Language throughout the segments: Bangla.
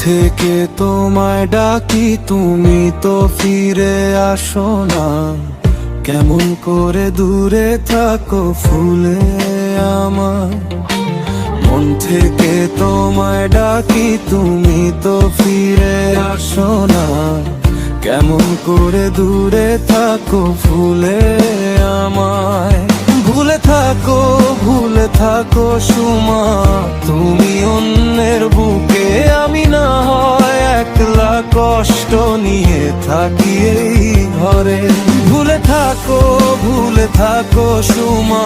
থেকে তোমায় ডাকি, তুমি তো ফিরে আসো না। কেমন করে দূরে থাকো ফুলে আমার। মন থেকে তোমায় ডাকি, তুমি তো ফিরে আসো না। কেমন করে দূরে থাকো ফুলে আমায়। ভুলে থাকো সুমা, তুমি অন্যের বুকে, আমি না হয় একলা কষ্ট নিয়ে থাকি এই ঘরে। ভুলে থাকো সুমা,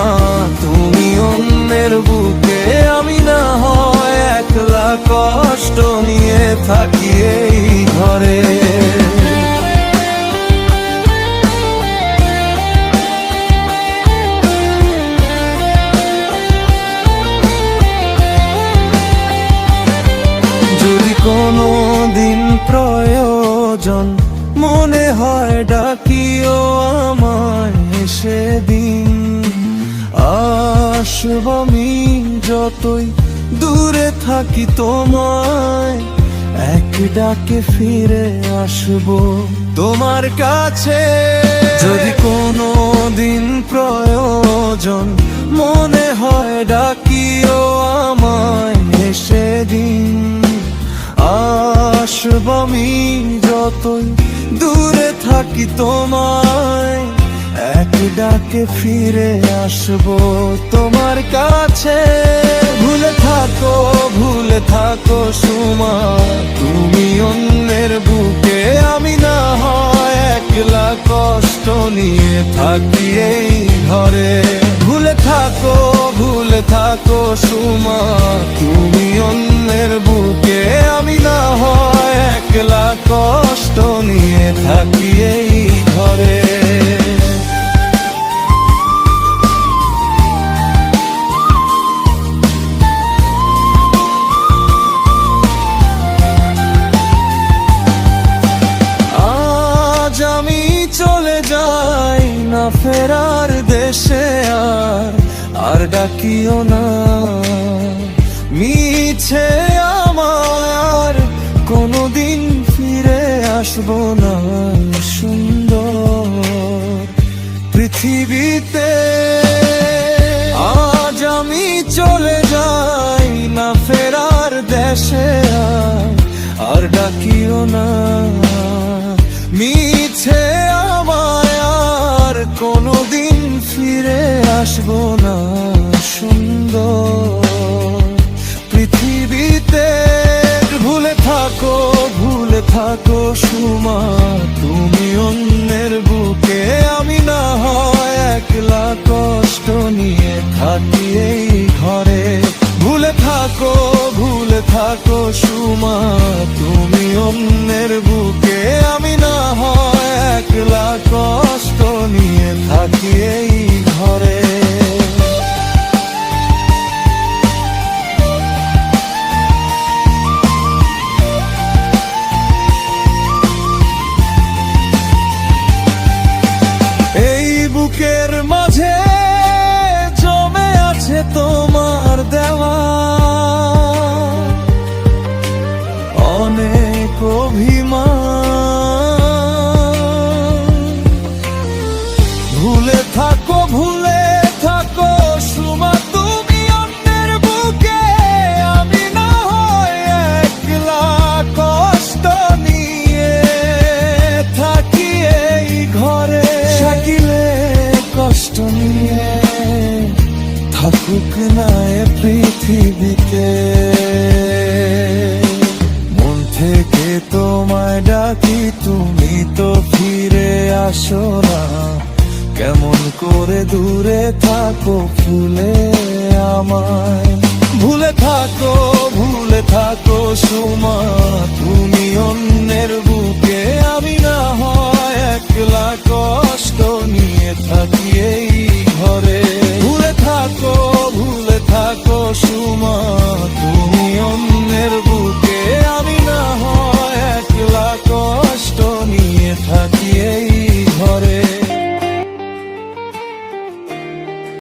তুমি অন্যের বুকে, আমি না হয় একলা কষ্ট নিয়ে থাকি এই ঘরে। কোনো দিন প্রয়োজন মনে হয় ডাকিও আমায়, সেদিন আসব আমি যতই দূরে থাকি তোমায়। এক ডাকে ফিরে আসবো তোমার কাছে। যদি কোনো দিন প্রয়োজন মনে হয় ডাকিও আমায়, সেদিন আসব আমি যতই দূরে থাকি তোমায়। এক ডাকে ফিরে আসবো তোমার কাছে। ভুলে থাকো সুমা, তুমি অন্যের বুকে, আমি না হয় একলা কষ্ট নিয়ে থাকি এই ঘরে। ভুলে থাকো সুমা, তুমি অন্যের বুকে, আমি না হয় একলা কষ্ট নিয়ে থাকি এই ঘরে। আজ আমি চলে যাই না ফেরার দেশে, আর ডাকিও না মিছে আমার। কোনোদিন ফিরে আসবো না সুন্দর পৃথিবীতে। আজ আমি চলে যাই না ফেরার দেশে, আর ডাকিও না মিছে আমায়। আর কোনোদিন ফিরে আসবো না সুন্দর পৃথিবীতে। ভুলে থাকো সুমা, তুমি অন্যের বুকে, আমি না হয় একলা কষ্ট নিয়ে থাকি এই ঘরে। ভুলে থাকো সুমা, তুমি অন্যের বুকে, আমি না হয় একলা কষ্ট নিয়ে থাকি এই ঘরে। বুকের মাঝে জমে আছে তোমার দেওয়া অনেক অভিমান। ভুলে থাকো সুমা, তুমি অন্যের বুকে, আমি না হয় একলা কষ্ট নিয়ে থাকি এই ঘরে। কষ্ট নিয়ে থাকুক না এ পৃথিবীতে। মন থেকে তোমায় ডাকি, তুমি তো ফিরে আসো না। কেমন করে দূরে থাকো ফুলে আমায়। ভুলে থাকো সুমা, তুমি অন্যের বুকে, আমি না হয় একলা কষ্ট নিয়ে থাকি এই